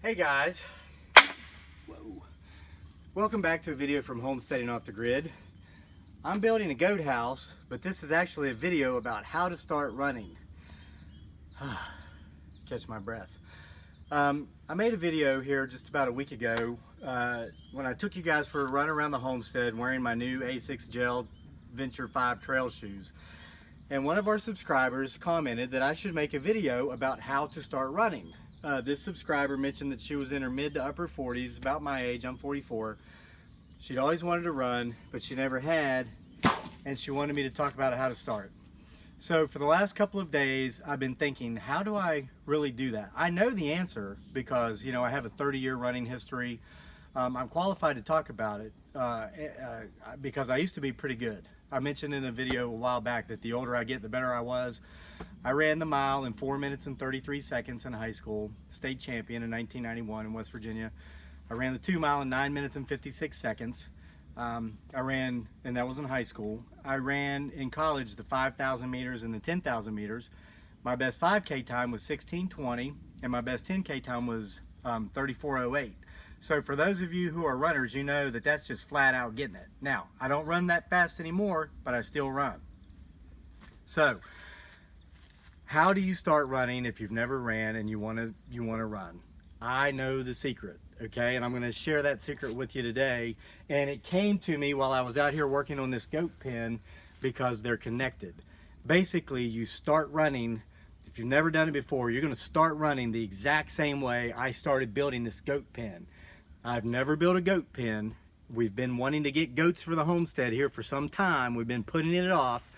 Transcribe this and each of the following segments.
Hey guys, whoa. Welcome back to a video from Homesteading Off the Grid. I'm building a goat house, but this is actually a video about how to start running. Catch my breath. I made a video here just about a week ago when I took you guys for a run around the homestead wearing my new ASICS Gel Venture 5 trail shoes. And one of our subscribers commented that I should make a video about how to start running. This subscriber mentioned that she was in her mid to upper 40s, about my age. I'm 44. She'd always wanted to run, but she never had, and she wanted me to talk about how to start. So for the last couple of days, I've been thinking, how do I really do that? I know the answer because, you know, I have a 30-year running history. I'm qualified to talk about it because I used to be pretty good. I mentioned in a video a while back that the older I get, the better I was. I ran the mile in 4 minutes and 33 seconds in high school, state champion in 1991 in West Virginia. I ran the 2 mile in 9 minutes and 56 seconds. I ran, and that was in high school. I ran in college the 5,000 meters and the 10,000 meters. My best 5K time was 16:20, and my best 10K time was 34:08. So for those of you who are runners, you know that that's just flat out getting it. Now, I don't run that fast anymore, but I still run. So, how do you start running if you've never ran and you want to run? I know the secret, okay? And I'm going to share that secret with you today. And it came to me while I was out here working on this goat pen because they're connected. Basically, you start running. If you've never done it before, you're going to start running the exact same way I started building this goat pen. I've never built a goat pen. We've been wanting to get goats for the homestead here for some time. We've been putting it off.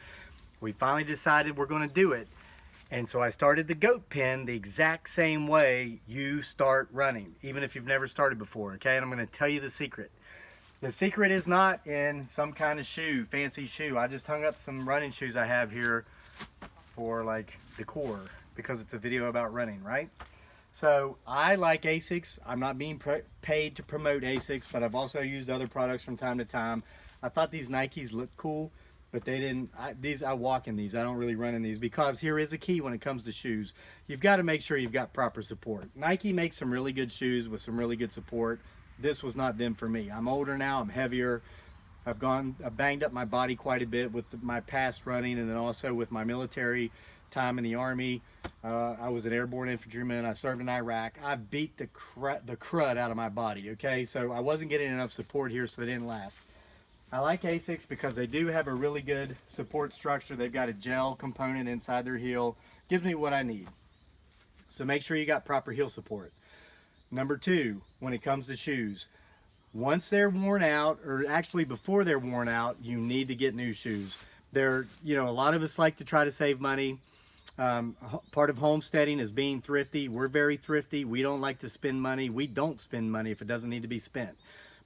We finally decided we're going to do it. And so I started the goat pen the exact same way you start running, even if you've never started before, okay? And I'm going to tell you the secret. The secret is not in some kind of shoe, fancy shoe. I just hung up some running shoes I have here for like decor because it's a video about running, right? So I like ASICS. I'm not being paid to promote ASICS, but I've also used other products from time to time. I thought these Nikes looked cool, but they didn't. I walk in these. I don't really run in these because here is a key when it comes to shoes. You've got to make sure you've got proper support. Nike makes some really good shoes with some really good support. This was not them for me. I'm older now. I'm heavier. I've banged up my body quite a bit with my past running, and then also with my military time in the Army. I was an airborne infantryman. I served in Iraq. I beat the crud out of my body, okay? So I wasn't getting enough support here, so they didn't last. I like ASICS because they do have a really good support structure. They've got a gel component inside their heel. Gives me what I need. So make sure you got proper heel support. Number two, when it comes to shoes, once they're worn out, or actually before they're worn out, you need to get new shoes. A lot of us like to try to save money. Part of homesteading is being thrifty. We're very thrifty. We don't like to spend money. We don't spend money if it doesn't need to be spent.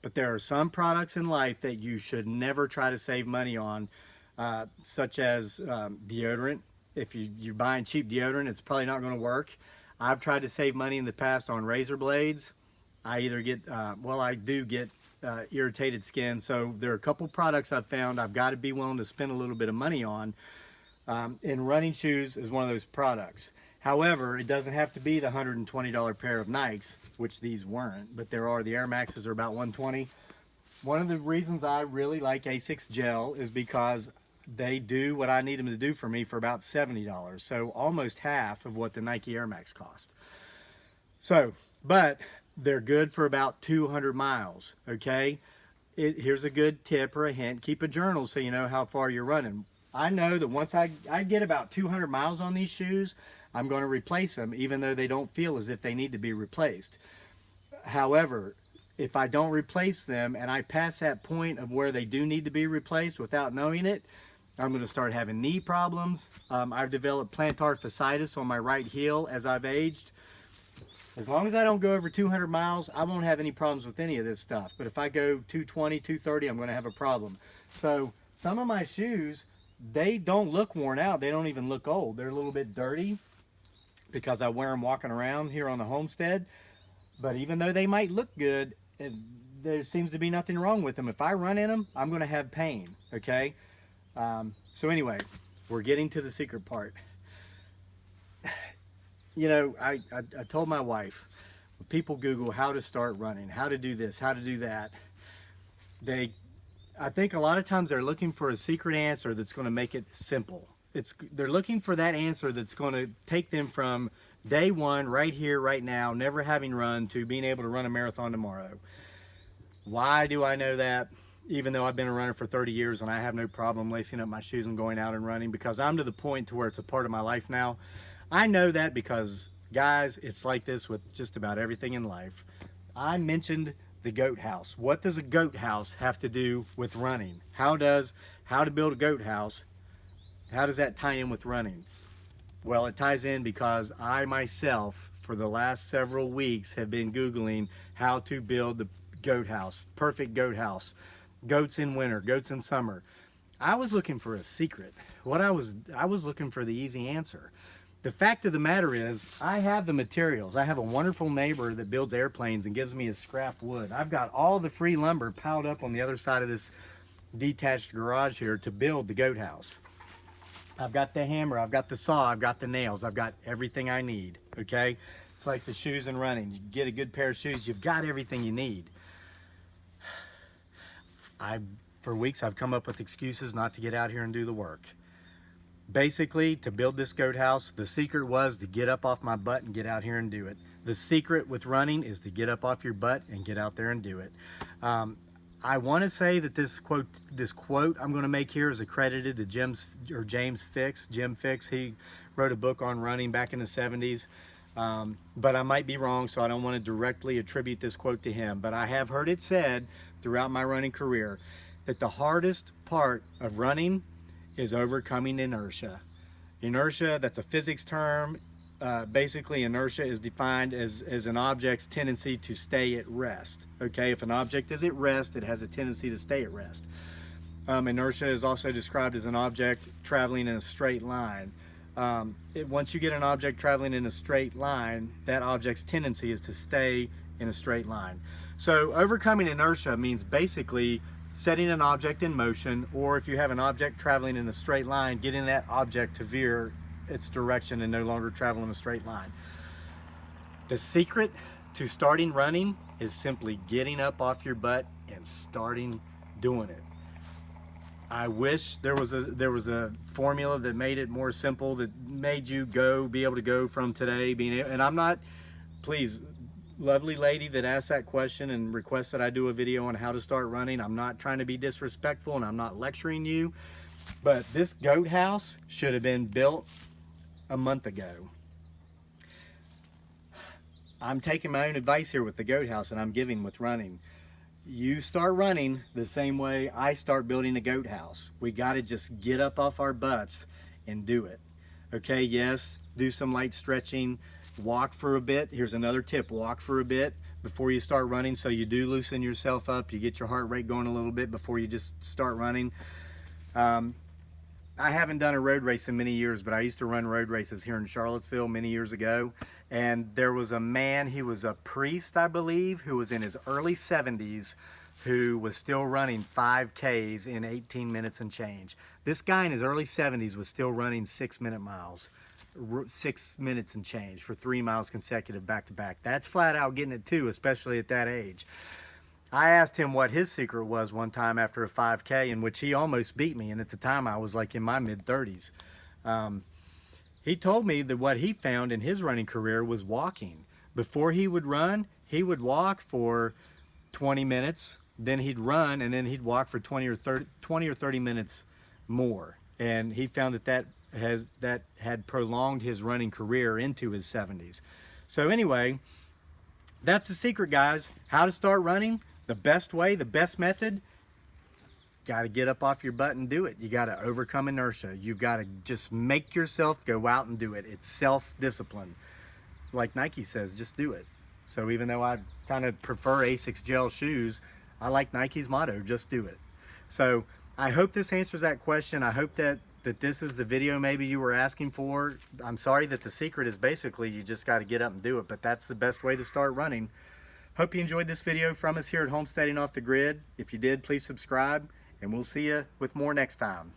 But there are some products in life that you should never try to save money on, such as deodorant. If you're buying cheap deodorant, it's probably not going to work. I've tried to save money in the past on razor blades. I either get, I do get irritated skin. So there are a couple products I've found I've got to be willing to spend a little bit of money on. And running shoes is one of those products. However, it doesn't have to be the $120 pair of Nikes, which these weren't, but there are. The Air Maxes are about $120. One of the reasons I really like ASICS Gel is because they do what I need them to do for me for about $70. So almost half of what the Nike Air Max cost. So, but they're good for about 200 miles, okay? Here's a good tip or a hint. Keep a journal so you know how far you're running. I know that once I get about 200 miles on these shoes, I'm going to replace them, even though they don't feel as if they need to be replaced. However, if I don't replace them and I pass that point of where they do need to be replaced without knowing it, I'm going to start having knee problems. I've developed plantar fasciitis on my right heel as I've aged. As long as I don't go over 200 miles, I won't have any problems with any of this stuff. But if I go 220, 230, I'm going to have a problem. So some of my shoes, they don't look worn out. They don't even look old. They're a little bit dirty because I wear them walking around here on the homestead. But even though they might look good, there seems to be nothing wrong with them. If I run in them, I'm going to have pain, okay? So anyway, we're getting to the secret part. You know, I told my wife, People Google how to start running, how to do this, how to do that. I think a lot of times they're looking for a secret answer that's going to make it simple. They're looking for that answer that's going to take them from day one, right here, right now, never having run, to being able to run a marathon tomorrow. Why do I know that? Even though I've been a runner for 30 years and I have no problem lacing up my shoes and going out and running, because I'm to the point to where it's a part of my life now. I know that because, guys, it's like this with just about everything in life. I mentioned the goat house. What does a goat house have to do with running? How to build a goat house, how does that tie in with running? Well, it ties in because I myself, for the last several weeks, have been Googling how to build the goat house, perfect goat house, goats in winter, goats in summer. I was looking for a secret. I was looking for the easy answer. The fact of the matter is, I have the materials. I have a wonderful neighbor that builds airplanes and gives me his scrap wood. I've got all the free lumber piled up on the other side of this detached garage here to build the goat house. I've got the hammer, I've got the saw, I've got the nails, I've got everything I need, okay? It's like the shoes and running. You get a good pair of shoes, you've got everything you need. For weeks, I've come up with excuses not to get out here and do the work. Basically, to build this goat house, the secret was to get up off my butt and get out here and do it. The secret with running is to get up off your butt and get out there and do it. I want to say that this quote I'm going to make here is accredited to James Fix. Jim Fix, he wrote a book on running back in the 70s. But I might be wrong, so I don't want to directly attribute this quote to him. But I have heard it said throughout my running career that the hardest part of running is overcoming inertia. Inertia, that's a physics term. Basically, inertia is defined as an object's tendency to stay at rest. Okay, if an object is at rest, it has a tendency to stay at rest. Inertia is also described as an object traveling in a straight line. Once you get an object traveling in a straight line, that object's tendency is to stay in a straight line. So overcoming inertia means basically setting an object in motion, or if you have an object traveling in a straight line, getting that object to veer its direction and no longer travel in a straight line. The secret to starting running is simply getting up off your butt and starting doing it. I wish there was a formula that made it more simple, that made you be able to go from today and I'm not, please, lovely lady that asked that question and requested I do a video on how to start running, I'm not trying to be disrespectful and I'm not lecturing you, but this goat house should have been built a month ago. I'm taking my own advice here with the goat house, and I'm giving with running. You start running the same way I start building a goat house. We got to just get up off our butts and do it. Okay, yes, do some light stretching, walk for a bit. Here's another tip, walk for a bit before you start running, so you do loosen yourself up, you get your heart rate going a little bit before you just start running. I haven't done a road race in many years, but I used to run road races here in Charlottesville many years ago. And there was a man, he was a priest, I believe, who was in his early 70s, who was still running 5Ks in 18 minutes and change. This guy in his early 70s was still running 6-minute miles, 6 minutes and change for 3 miles consecutive back to back. That's flat out getting it too, especially at that age. I asked him what his secret was one time after a 5K, in which he almost beat me, and at the time I was like in my mid-30s. He told me that what he found in his running career was walking. Before he would run, he would walk for 20 minutes, then he'd run, and then he'd walk for 20 or 30 minutes more. And he found that had prolonged his running career into his 70s. So anyway, that's the secret, guys. How to start running. The best way, the best method, got to get up off your butt and do it. You got to overcome inertia. You've got to just make yourself go out and do it. It's self-discipline. Like Nike says, just do it. So even though I kind of prefer Asics gel shoes, I like Nike's motto, just do it. So I hope this answers that question. I hope that this is the video maybe you were asking for. I'm sorry that the secret is basically you just got to get up and do it, but that's the best way to start running. Hope you enjoyed this video from us here at Homesteading Off the Grid. If you did, please subscribe, and we'll see you with more next time.